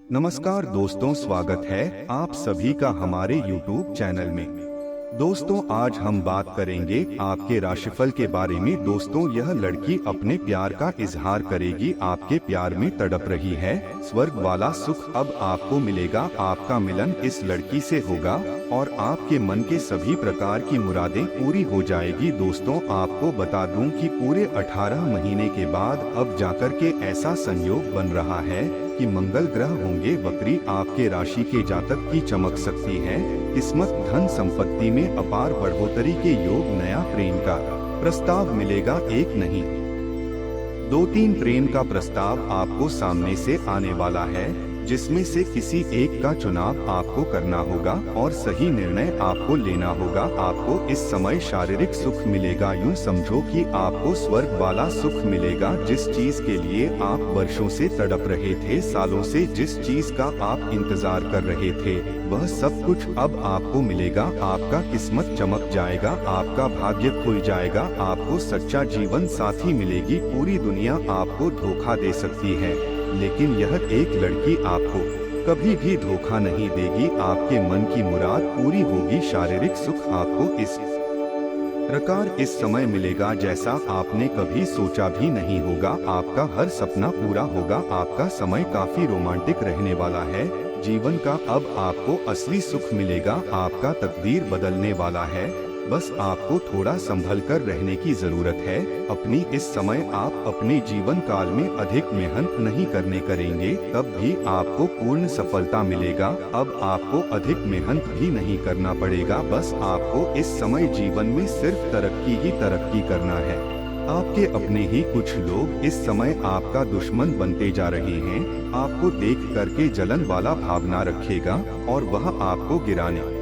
नमस्कार दोस्तों, स्वागत है आप सभी का हमारे YouTube चैनल में। दोस्तों, आज हम बात करेंगे आपके राशिफल के बारे में। दोस्तों, यह लड़की अपने प्यार का इजहार करेगी, आपके प्यार में तड़प रही है। स्वर्ग वाला सुख अब आपको मिलेगा। आपका मिलन इस लड़की से होगा और आपके मन के सभी प्रकार की मुरादें पूरी हो जाएगी। दोस्तों, आपको बता दूं कि पूरे 18 महीने के बाद अब जाकर के ऐसा संयोग बन रहा है कि मंगल ग्रह होंगे वक्री। आपके राशि के जातक की चमक सकती है किस्मत, धन संपत्ति में अपार बढ़ोतरी के योग, नया प्रेम का प्रस्ताव मिलेगा। एक नहीं 2-3 प्रेम का प्रस्ताव आपको सामने से आने वाला है, जिसमें से किसी एक का चुनाव आपको करना होगा और सही निर्णय आपको लेना होगा। आपको इस समय शारीरिक सुख मिलेगा। यूं समझो कि आपको स्वर्ग वाला सुख मिलेगा। जिस चीज के लिए आप वर्षों से तड़प रहे थे, सालों से जिस चीज का आप इंतजार कर रहे थे, वह सब कुछ अब आपको मिलेगा। आपका किस्मत चमक जाएगा, आपका भाग्य खुल जाएगा, आपको सच्चा जीवन साथी मिलेगी। पूरी दुनिया आपको धोखा दे सकती है, लेकिन यह एक लड़की आपको कभी भी धोखा नहीं देगी। आपके मन की मुराद पूरी होगी। शारीरिक सुख आपको इस प्रकार इस समय मिलेगा जैसा आपने कभी सोचा भी नहीं होगा। आपका हर सपना पूरा होगा। आपका समय काफी रोमांटिक रहने वाला है। जीवन का अब आपको असली सुख मिलेगा। आपका तकदीर बदलने वाला है। बस आपको थोड़ा संभल कर रहने की जरूरत है। अपनी इस समय आप अपने जीवन काल में अधिक मेहनत नहीं करने करेंगे, तब भी आपको पूर्ण सफलता मिलेगा। अब आपको अधिक मेहनत भी नहीं करना पड़ेगा। बस आपको इस समय जीवन में सिर्फ तरक्की ही तरक्की करना है। आपके अपने ही कुछ लोग इस समय आपका दुश्मन बनते जा रहे हैं। आपको देख करके जलन वाला भावना रखेगा और वह आपको गिराने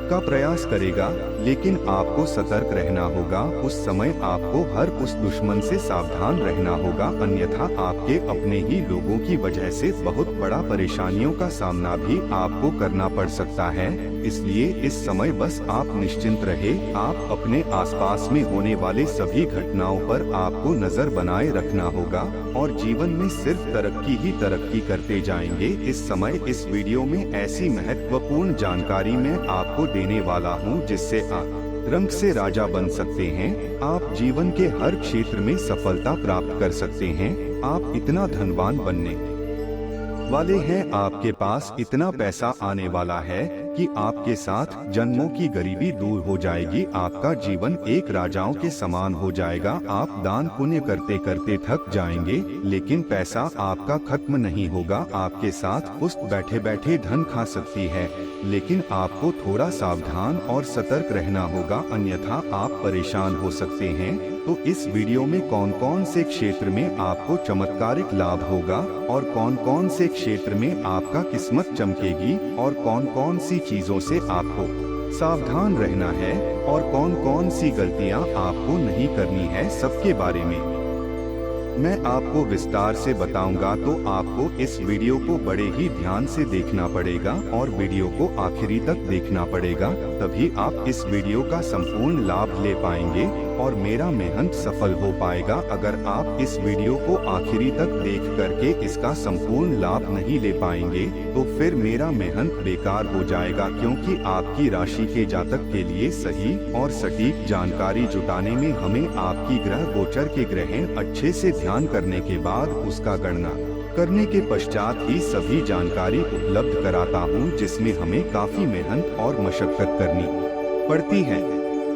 का प्रयास करेगा, लेकिन आपको सतर्क रहना होगा। उस समय आपको हर उस दुश्मन से सावधान रहना होगा, अन्यथा आपके अपने ही लोगों की वजह से बहुत बड़ा परेशानियों का सामना भी आपको करना पड़ सकता है। इसलिए इस समय बस आप निश्चिंत रहे। आप अपने आसपास में होने वाले सभी घटनाओं पर आपको नजर बनाए रखना होगा और जीवन में सिर्फ तरक्की ही तरक्की करते जाएंगे। इस समय इस वीडियो में ऐसी महत्वपूर्ण जानकारी मैं आपको देने वाला हूं, जिससे आप रंग से राजा बन सकते हैं। आप जीवन के हर क्षेत्र में सफलता प्राप्त कर सकते हैं। आप इतना धनवान बनने वाले हैं, आपके पास इतना पैसा आने वाला है कि आपके साथ जन्मों की गरीबी दूर हो जाएगी। आपका जीवन एक राजाओं के समान हो जाएगा। आप दान पुण्य करते करते थक जाएंगे, लेकिन पैसा आपका खत्म नहीं होगा। आपके साथ पुष्ट बैठे बैठे धन खा सकती है, लेकिन आपको थोड़ा सावधान और सतर्क रहना होगा, अन्यथा आप परेशान हो सकते हैं। तो इस वीडियो में कौन कौन से क्षेत्र में आपको चमत्कारिक लाभ होगा और कौन कौन से क्षेत्र में आपका किस्मत चमकेगी और कौन कौन सी चीजों से आपको सावधान रहना है और कौन कौन सी गलतियां आपको नहीं करनी है, सबके बारे में मैं आपको विस्तार से बताऊंगा। तो आपको इस वीडियो को बड़े ही ध्यान से देखना पड़ेगा और वीडियो को आखिरी तक देखना पड़ेगा, तभी आप इस वीडियो का संपूर्ण लाभ ले पाएंगे और मेरा मेहनत सफल हो पाएगा। अगर आप इस वीडियो को आखिरी तक देख करके इसका संपूर्ण लाभ नहीं ले पाएंगे, तो फिर मेरा मेहनत बेकार हो जाएगा, क्योंकि आपकी राशि के जातक के लिए सही और सटीक जानकारी जुटाने में हमें आपकी ग्रह गोचर के ग्रहण अच्छे से ध्यान करने के बाद उसका गणना करने के पश्चात ही सभी जानकारी उपलब्ध कराता हूँ, जिसमें हमें काफी मेहनत और मशक्कत करनी पड़ती है।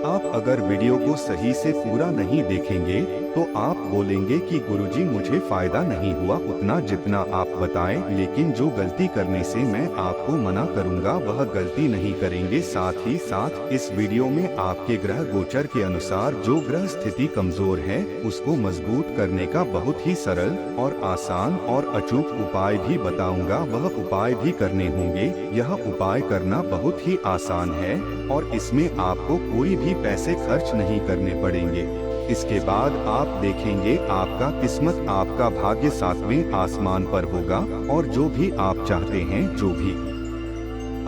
आप अगर वीडियो को सही से पूरा नहीं देखेंगे तो आप बोलेंगे कि गुरुजी मुझे फायदा नहीं हुआ उतना जितना आप बताएं, लेकिन जो गलती करने से मैं आपको मना करूंगा वह गलती नहीं करेंगे। साथ ही साथ इस वीडियो में आपके ग्रह गोचर के अनुसार जो ग्रह स्थिति कमजोर है उसको मजबूत करने का बहुत ही सरल और आसान और अचूक उपाय भी बताऊंगा। वह उपाय भी करने होंगे। यह उपाय करना बहुत ही आसान है और इसमें आपको कोई भी पैसे खर्च नहीं करने पड़ेंगे। इसके बाद आप देखेंगे आपका किस्मत, आपका भाग्य 7वें आसमान पर होगा और जो भी आप चाहते हैं, जो भी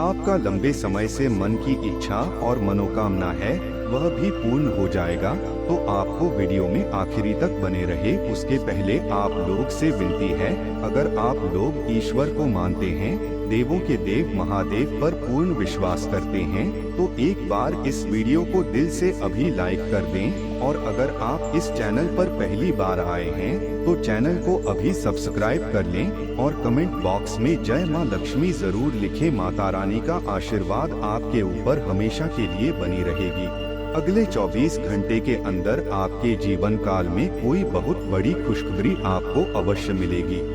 आपका लंबे समय से मन की इच्छा और मनोकामना है, वह भी पूर्ण हो जाएगा। तो आपको वीडियो में आखिरी तक बने रहे। उसके पहले आप लोग से विनती है, अगर आप लोग ईश्वर को मानते हैं, देवों के देव महादेव पर पूर्ण विश्वास करते हैं, तो एक बार इस वीडियो को दिल से अभी लाइक कर दें। और अगर आप इस चैनल पर पहली बार आए हैं तो चैनल को अभी सब्सक्राइब कर लें और कमेंट बॉक्स में जय मां लक्ष्मी जरूर लिखें। माता रानी का आशीर्वाद आपके ऊपर हमेशा के लिए बनी रहेगी। अगले 24 घंटे के अंदर आपके जीवन काल में कोई बहुत बड़ी खुशखबरी आपको अवश्य मिलेगी।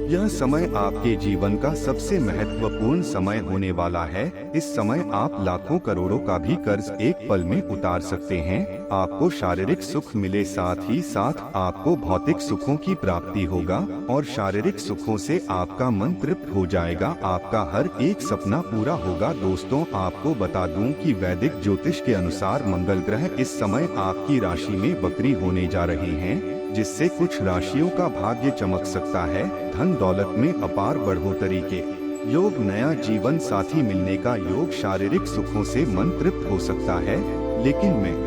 यह समय आपके जीवन का सबसे महत्वपूर्ण समय होने वाला है। इस समय आप लाखों करोड़ों का भी कर्ज एक पल में उतार सकते हैं। आपको शारीरिक सुख मिले, साथ ही साथ आपको भौतिक सुखों की प्राप्ति होगा और शारीरिक सुखों से आपका मन तृप्त हो जाएगा। आपका हर एक सपना पूरा होगा। दोस्तों, आपको बता दूं कि वैदिक ज्योतिष के अनुसार मंगल ग्रह इस समय आपकी राशि में वक्री होने जा रहे हैं, जिससे कुछ राशियों का भाग्य चमक सकता है। धन दौलत में अपार बढ़ोतरी के योग, नया जीवन साथी मिलने का योग, शारीरिक सुखों से मन तृप्त हो सकता है। लेकिन मैं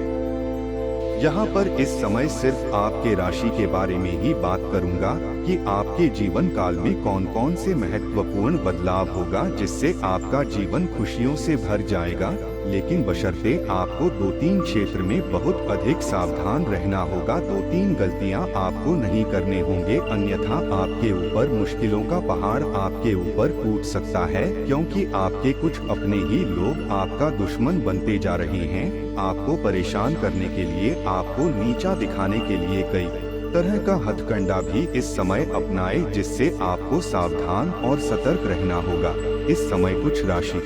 यहाँ पर इस समय सिर्फ आपके राशि के बारे में ही बात करूंगा कि आपके जीवन काल में कौन कौन से महत्वपूर्ण बदलाव होगा, जिससे आपका जीवन खुशियों से भर जाएगा। लेकिन बशर्ते आपको 2-3 क्षेत्र में बहुत अधिक सावधान रहना होगा। 2-3 गलतियां आपको नहीं करने होंगे, अन्यथा आपके ऊपर मुश्किलों का पहाड़ आपके ऊपर टूट सकता है, क्योंकि आपके कुछ अपने ही लोग आपका दुश्मन बनते जा रहे हैं। आपको परेशान करने के लिए, आपको नीचा दिखाने के लिए कई तरह का हथकंडा भी इस समय अपनाए, जिससे आपको सावधान और सतर्क रहना होगा। इस समय कुछ राशि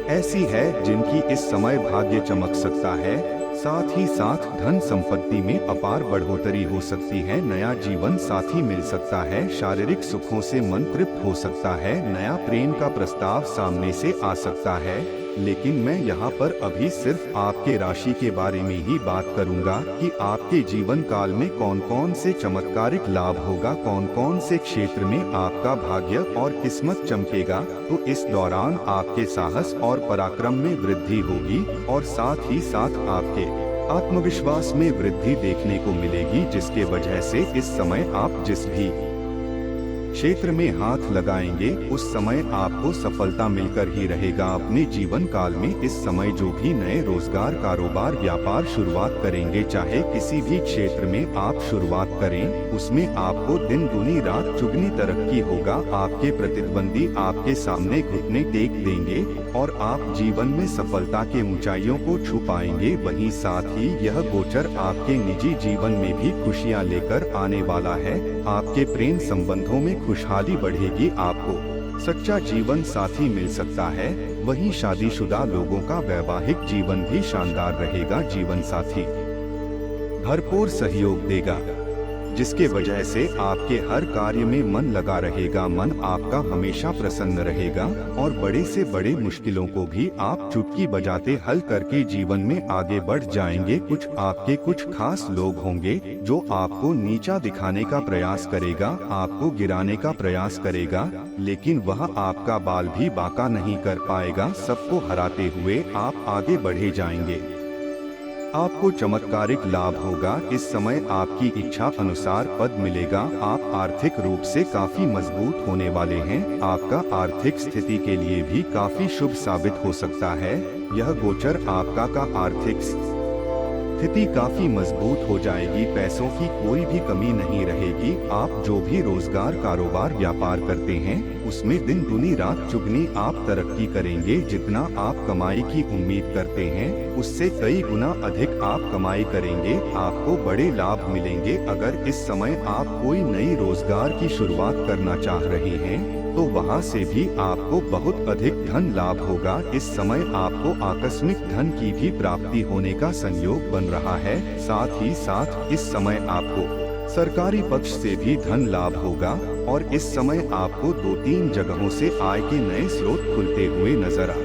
ऐसी है जिनकी इस समय भाग्य चमक सकता है, साथ ही साथ धन संपत्ति में अपार बढ़ोतरी हो सकती है। नया जीवन साथी मिल सकता है, शारीरिक सुखों से मन तृप्त हो सकता है, नया प्रेम का प्रस्ताव सामने से आ सकता है। लेकिन मैं यहाँ पर अभी सिर्फ आपके राशि के बारे में ही बात करूँगा कि आपके जीवन काल में कौन कौन से चमत्कारिक लाभ होगा, कौन कौन से क्षेत्र में आपका भाग्य और किस्मत चमकेगा। तो इस दौरान आपके साहस और पराक्रम में वृद्धि होगी और साथ ही साथ आपके आत्मविश्वास में वृद्धि देखने को मिलेगी, जिसके वजह से इस समय आप जिस भी क्षेत्र में हाथ लगाएंगे उस समय आपको सफलता मिलकर ही रहेगा। अपने जीवन काल में इस समय जो भी नए रोजगार, कारोबार, व्यापार शुरुआत करेंगे, चाहे किसी भी क्षेत्र में आप शुरुआत करें, उसमें आपको दिन दुनी रात चुगनी तरक्की होगा। आपके प्रतिद्वंदी आपके सामने घुटने टेक देंगे और आप जीवन में सफलता के ऊंचाइयों को छू पाएंगे। वहीं साथ ही यह गोचर आपके निजी जीवन में भी खुशियां लेकर आने वाला है। आपके प्रेम संबंधों में खुशहाली बढ़ेगी, आपको सच्चा जीवन साथी मिल सकता है। वहीं शादीशुदा लोगों का वैवाहिक जीवन भी शानदार रहेगा। जीवन साथी भरपूर सहयोग देगा, जिसके वजह से आपके हर कार्य में मन लगा रहेगा। मन आपका हमेशा प्रसन्न रहेगा और बड़े से बड़े मुश्किलों को भी आप चुटकी बजाते हल करके जीवन में आगे बढ़ जाएंगे। कुछ आपके कुछ खास लोग होंगे जो आपको नीचा दिखाने का प्रयास करेगा, आपको गिराने का प्रयास करेगा, लेकिन वह आपका बाल भी बांका नहीं कर पाएगा। सबको हराते हुए आप आगे बढ़े जाएंगे। आपको चमत्कारिक लाभ होगा। इस समय आपकी इच्छा अनुसार पद मिलेगा। आप आर्थिक रूप से काफी मजबूत होने वाले हैं। आपका आर्थिक स्थिति के लिए भी काफी शुभ साबित हो सकता है। यह गोचर आपका का आर्थिक स्थिति काफी मजबूत हो जाएगी। पैसों की कोई भी कमी नहीं रहेगी। आप जो भी रोजगार, कारोबार, व्यापार करते हैं उसमें दिन दुनी रात चुगनी आप तरक्की करेंगे। जितना आप कमाई की उम्मीद करते हैं उससे कई गुना अधिक आप कमाई करेंगे। आपको बड़े लाभ मिलेंगे। अगर इस समय आप कोई नई रोजगार की शुरुआत करना चाह रहे हैं तो वहां से भी आपको बहुत अधिक धन लाभ होगा। इस समय आपको आकस्मिक धन की भी प्राप्ति होने का संयोग बन रहा है। साथ ही साथ इस समय आपको सरकारी पक्ष से भी धन लाभ होगा और इस समय आपको 2-3 जगहों से आय के नए स्रोत खुलते हुए नजर आ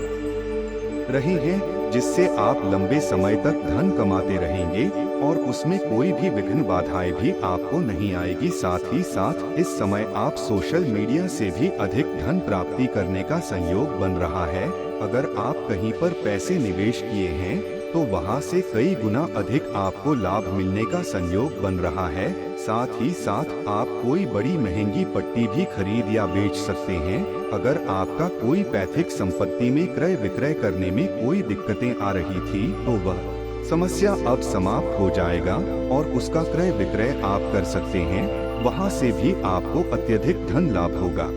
रहे हैं, जिससे आप लंबे समय तक धन कमाते रहेंगे और उसमें कोई भी विघ्न बाधाएं भी आपको नहीं आएगी। साथ ही साथ इस समय आप सोशल मीडिया से भी अधिक धन प्राप्ति करने का संयोग बन रहा है। अगर आप कहीं पर पैसे निवेश किए हैं तो वहाँ से कई गुना अधिक आपको लाभ मिलने का संयोग बन रहा है। साथ ही साथ आप कोई बड़ी महंगी पट्टी भी खरीद या बेच सकते हैं। अगर आपका कोई पैतृक संपत्ति में क्रय विक्रय करने में कोई दिक्कतें आ रही थी तो वह समस्या अब समाप्त हो जाएगा और उसका क्रय विक्रय आप कर सकते हैं। वहाँ से भी आपको अत्यधिक धन लाभ होगा।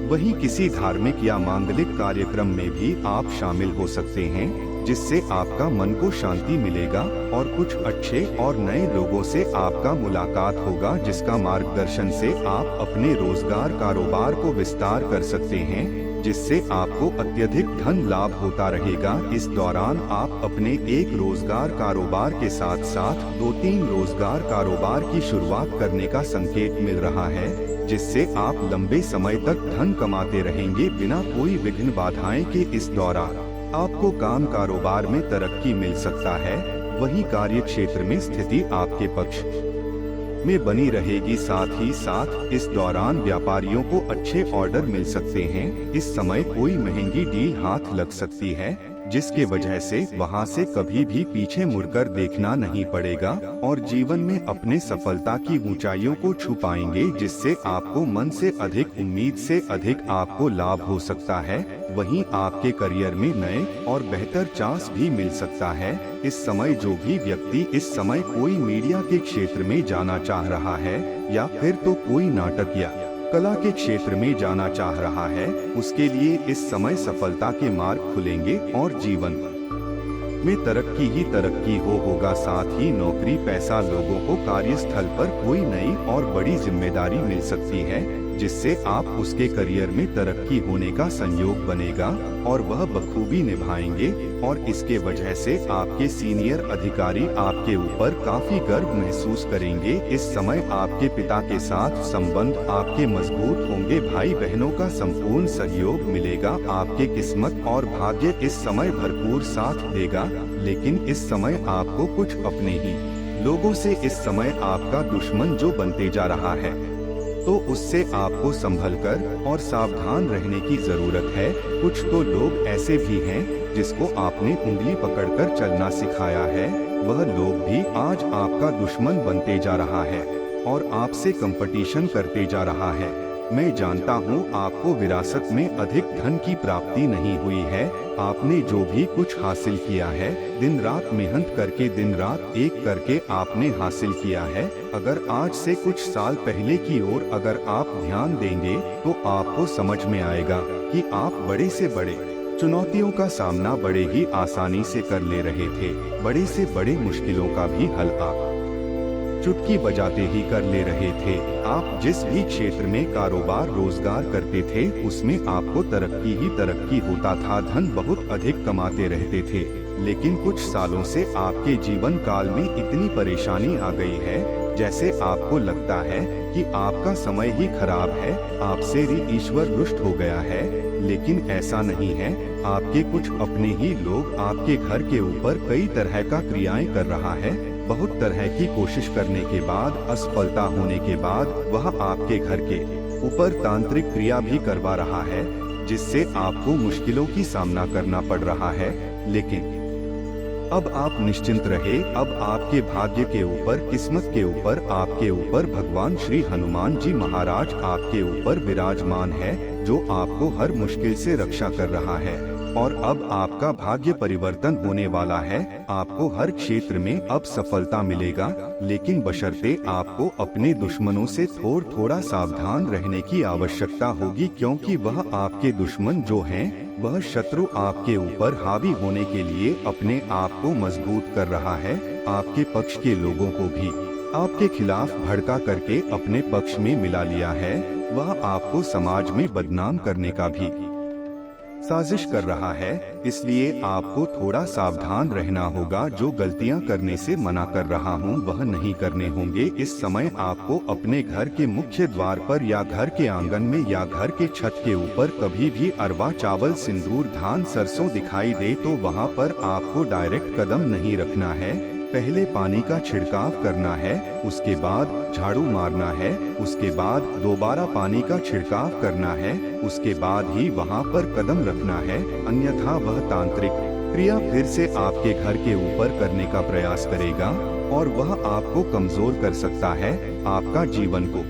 वहीं किसी धार्मिक या मांगलिक कार्यक्रम में भी आप शामिल हो सकते हैं, जिससे आपका मन को शांति मिलेगा और कुछ अच्छे और नए लोगों से आपका मुलाकात होगा, जिसका मार्गदर्शन से आप अपने रोजगार कारोबार को विस्तार कर सकते हैं, जिससे आपको अत्यधिक धन लाभ होता रहेगा। इस दौरान आप अपने एक रोजगार कारोबार के साथ साथ 2-3 रोजगार कारोबार की शुरुआत करने का संकेत मिल रहा है, जिससे आप लंबे समय तक धन कमाते रहेंगे बिना कोई विघ्न बाधाएं के। इस दौरान आपको काम कारोबार में तरक्की मिल सकता है। वहीं कार्य क्षेत्र में स्थिति आपके पक्ष में बनी रहेगी। साथ ही साथ इस दौरान व्यापारियों को अच्छे ऑर्डर मिल सकते हैं। इस समय कोई महंगी डील हाथ लग सकती है, जिसके वजह से वहां से कभी भी पीछे मुड़कर देखना नहीं पड़ेगा और जीवन में अपने सफलता की ऊंचाइयों को छू पाएंगे, जिससे आपको मन से अधिक उम्मीद से अधिक आपको लाभ हो सकता है। वहीं आपके करियर में नए और बेहतर चांस भी मिल सकता है। इस समय जो भी व्यक्ति इस समय कोई मीडिया के क्षेत्र में जाना चाह रहा है या फिर तो कोई नाटक या कला के क्षेत्र में जाना चाह रहा है, उसके लिए इस समय सफलता के मार्ग खुलेंगे और जीवन में तरक्की ही तरक्की होगा। साथ ही नौकरी पैसा लोगों को कार्यस्थल पर कोई नई और बड़ी जिम्मेदारी मिल सकती है, जिससे आप उसके करियर में तरक्की होने का संयोग बनेगा और वह बखूबी निभाएंगे और इसके वजह से आपके सीनियर अधिकारी आपके ऊपर काफी गर्व महसूस करेंगे। इस समय आपके पिता के साथ संबंध आपके मजबूत होंगे। भाई बहनों का संपूर्ण सहयोग मिलेगा। आपके किस्मत और भाग्य इस समय भरपूर साथ देगा, लेकिन इस समय आपको कुछ अपने ही लोगों से इस समय आपका दुश्मन जो बनते जा रहा है, तो उससे आपको संभल कर और सावधान रहने की जरूरत है। कुछ तो लोग ऐसे भी हैं जिसको आपने उंगली पकड़कर चलना सिखाया है, वह लोग भी आज आपका दुश्मन बनते जा रहा है और आपसे कंपटीशन करते जा रहा है। मैं जानता हूँ आपको विरासत में अधिक धन की प्राप्ति नहीं हुई है। आपने जो भी कुछ हासिल किया है, दिन रात मेहनत करके दिन रात एक करके आपने हासिल किया है। अगर आज से कुछ साल पहले की ओर अगर आप ध्यान देंगे तो आपको समझ में आएगा कि आप बड़े से बड़े चुनौतियों का सामना बड़े ही आसानी से कर ले रहे थे। बड़े से बड़े मुश्किलों का भी हल आप चुटकी बजाते ही कर ले रहे थे। आप जिस भी क्षेत्र में कारोबार रोजगार करते थे, उसमें आपको तरक्की ही तरक्की होता था। धन बहुत अधिक कमाते रहते थे, लेकिन कुछ सालों से आपके जीवन काल में इतनी परेशानी आ गई है, जैसे आपको लगता है कि आपका समय ही खराब है, आपसे ही ईश्वर रुष्ट हो गया है। लेकिन ऐसा नहीं है। आपके कुछ अपने ही लोग आपके घर के ऊपर कई तरह का क्रियाएं कर रहा है। बहुत तरह की कोशिश करने के बाद, असफलता होने के बाद वह आपके घर के ऊपर तांत्रिक क्रिया भी करवा रहा है, जिससे आपको मुश्किलों की सामना करना पड़ रहा है। लेकिन अब आप निश्चिंत रहे। अब आपके भाग्य के ऊपर, किस्मत के ऊपर, आपके ऊपर भगवान श्री हनुमान जी महाराज आपके ऊपर विराजमान है, जो आपको हर मुश्किल से रक्षा कर रहा है। और अब आपका भाग्य परिवर्तन होने वाला है। आपको हर क्षेत्र में अब सफलता मिलेगा, लेकिन बशर्ते आपको अपने दुश्मनों से थोड़ा सावधान रहने की आवश्यकता होगी, क्योंकि वह आपके दुश्मन जो हैं, वह शत्रु आपके ऊपर हावी होने के लिए अपने आप को मजबूत कर रहा है। आपके पक्ष के लोगों को भी आपके खिलाफ भड़का करके अपने पक्ष में मिला लिया है। वह आपको समाज में बदनाम करने का भी साजिश कर रहा है। इसलिए आपको थोड़ा सावधान रहना होगा। जो गलतियां करने से मना कर रहा हूं, वह नहीं करने होंगे। इस समय आपको अपने घर के मुख्य द्वार पर या घर के आंगन में या घर के छत के ऊपर कभी भी अरवा चावल, सिंदूर, धान, सरसों दिखाई दे तो वहां पर आपको डायरेक्ट कदम नहीं रखना है। पहले पानी का छिड़काव करना है, उसके बाद झाड़ू मारना है, उसके बाद दोबारा पानी का छिड़काव करना है, उसके बाद ही वहां पर कदम रखना है। अन्यथा वह तांत्रिक प्रिया फिर से आपके घर के ऊपर करने का प्रयास करेगा और वह आपको कमजोर कर सकता है, आपका जीवन को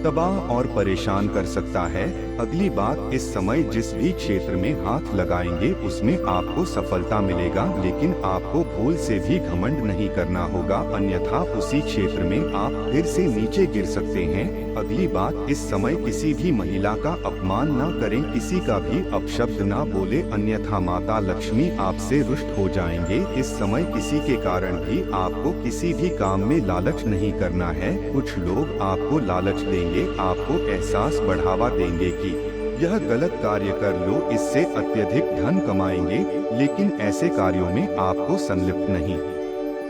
तबाह और परेशान कर सकता है। अगली बात, इस समय जिस भी क्षेत्र में हाथ लगाएंगे उसमें आपको सफलता मिलेगा, लेकिन आपको भूल से भी घमंड नहीं करना होगा, अन्यथा उसी क्षेत्र में आप फिर से नीचे गिर सकते हैं। अगली बात, इस समय किसी भी महिला का अपमान न करें, किसी का भी अपशब्द न बोले, अन्यथा माता लक्ष्मी आपसे रुष्ट हो जाएंगे। इस समय किसी के कारण भी आपको किसी भी काम में लालच नहीं करना है। कुछ लोग आपको लालच देंगे, आपको एहसास बढ़ावा देंगे कि यह गलत कार्य कर लो, इससे अत्यधिक धन कमाएंगे, लेकिन ऐसे कार्यों में आपको संलिप्त नहीं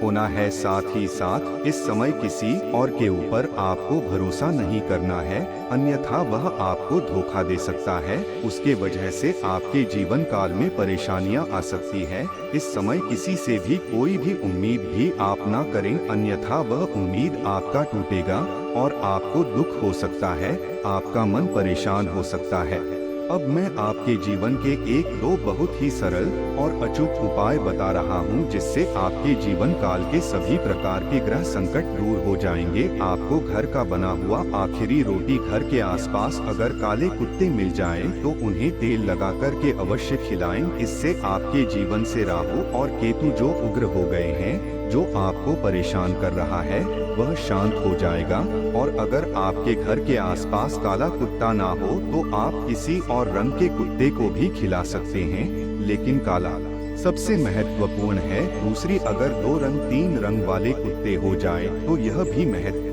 होना है। साथ ही साथ इस समय किसी और के ऊपर आपको भरोसा नहीं करना है, अन्यथा वह आपको धोखा दे सकता है, उसके वजह से आपके जीवन काल में परेशानियां आ सकती है। इस समय किसी से भी कोई भी उम्मीद भी आप ना करें, अन्यथा वह उम्मीद आपका टूटेगा और आपको दुख हो सकता है, आपका मन परेशान हो सकता है। अब मैं आपके जीवन के एक दो बहुत ही सरल और अचूक उपाय बता रहा हूं, जिससे आपके जीवन काल के सभी प्रकार के ग्रह संकट दूर हो जाएंगे। आपको घर का बना हुआ आखिरी रोटी घर के आसपास अगर काले कुत्ते मिल जाएं, तो उन्हें तेल लगा कर के अवश्य खिलाएं। इससे आपके जीवन से राहु और केतु जो उग्र हो गए हैं, जो आपको परेशान कर रहा है, वह शांत हो जाएगा। और अगर आपके घर के आसपास काला कुत्ता ना हो तो आप किसी और रंग के कुत्ते को भी खिला सकते हैं, लेकिन काला सबसे महत्वपूर्ण है। दूसरी, अगर 2 रंग 3 रंग वाले कुत्ते हो जाए तो यह भी महत्वपूर्ण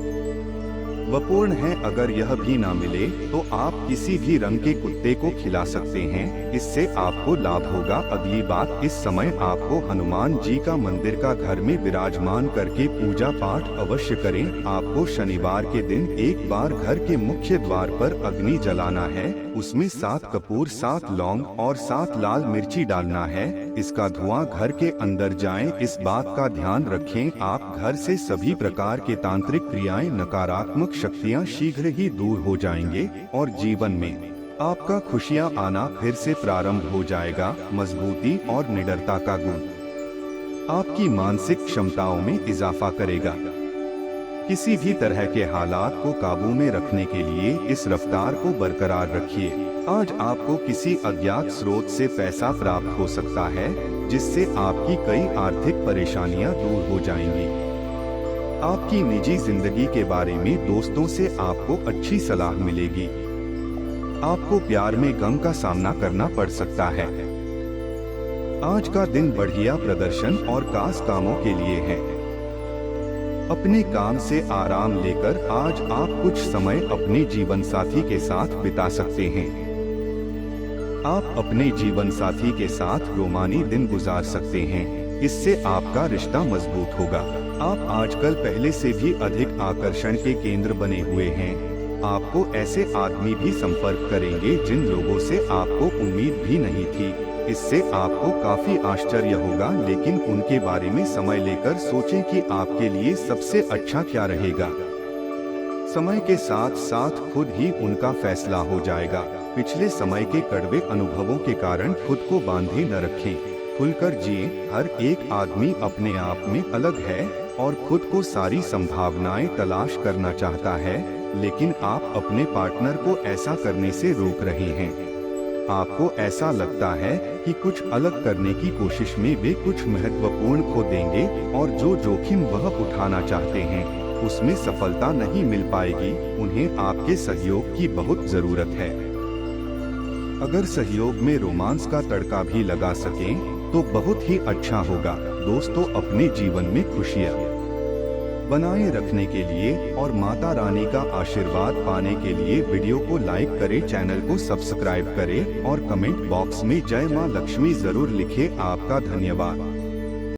है। अगर यह भी ना मिले तो आप किसी भी रंग के कुत्ते को खिला सकते हैं, इससे आपको लाभ होगा। अगली बात, इस समय आपको हनुमान जी का मंदिर का घर में विराजमान करके पूजा पाठ अवश्य करें। आपको शनिवार के दिन एक बार घर के मुख्य द्वार पर अग्नि जलाना है, उसमें 7 कपूर, 7 लौंग और 7 लाल मिर्ची डालना है। इसका धुआं घर के अंदर जाए, इस बात का ध्यान रखें। आप घर से सभी प्रकार के तांत्रिक क्रियाएं, नकारात्मक शक्तियां शीघ्र ही दूर हो जाएंगे और जीवन में आपका खुशियां आना फिर से प्रारंभ हो जाएगा। मजबूती और निडरता का गुण आपकी मानसिक क्षमताओं में इजाफा करेगा। किसी भी तरह के हालात को काबू में रखने के लिए इस रफ्तार को बरकरार रखिए। आज आपको किसी अज्ञात स्रोत से पैसा प्राप्त हो सकता है, जिससे आपकी कई आर्थिक परेशानियां दूर हो जाएंगी। आपकी निजी जिंदगी के बारे में दोस्तों से आपको अच्छी सलाह मिलेगी। आपको प्यार में गम का सामना करना पड़ सकता है। आज का दिन बढ़िया प्रदर्शन और खास कामों के लिए है। अपने काम से आराम लेकर आज आप कुछ समय अपने जीवन साथी के साथ बिता सकते हैं। आप अपने जीवन साथी के साथ रोमानी दिन गुजार सकते हैं, इससे आपका रिश्ता मजबूत होगा। आप आजकल पहले से भी अधिक आकर्षण के केंद्र बने हुए हैं। आपको ऐसे आदमी भी संपर्क करेंगे जिन लोगों से आपको उम्मीद भी नहीं थी। इससे आपको काफी आश्चर्य होगा, लेकिन उनके बारे में समय लेकर सोचें कि आपके लिए सबसे अच्छा क्या रहेगा। समय के साथ साथ खुद ही उनका फैसला हो जाएगा। पिछले समय के कड़वे अनुभवों के कारण खुद को बांधे न रखें, खुलकर जिए। हर एक आदमी अपने आप में अलग है और खुद को सारी संभावनाएं तलाश करना चाहता है, लेकिन आप अपने पार्टनर को ऐसा करने से रोक रहे हैं। आपको ऐसा लगता है कि कुछ अलग करने की कोशिश में वे कुछ महत्वपूर्ण खो देंगे और जो जोखिम वह उठाना चाहते हैं उसमें सफलता नहीं मिल पाएगी। उन्हें आपके सहयोग की बहुत जरूरत है। अगर सहयोग में रोमांस का तड़का भी लगा सकें तो बहुत ही अच्छा होगा। दोस्तों, अपने जीवन में खुशियाँ बनाए रखने के लिए और माता रानी का आशीर्वाद पाने के लिए वीडियो को लाइक करें, चैनल को सब्सक्राइब करें और कमेंट बॉक्स में जय मां लक्ष्मी जरूर लिखें। आपका धन्यवाद।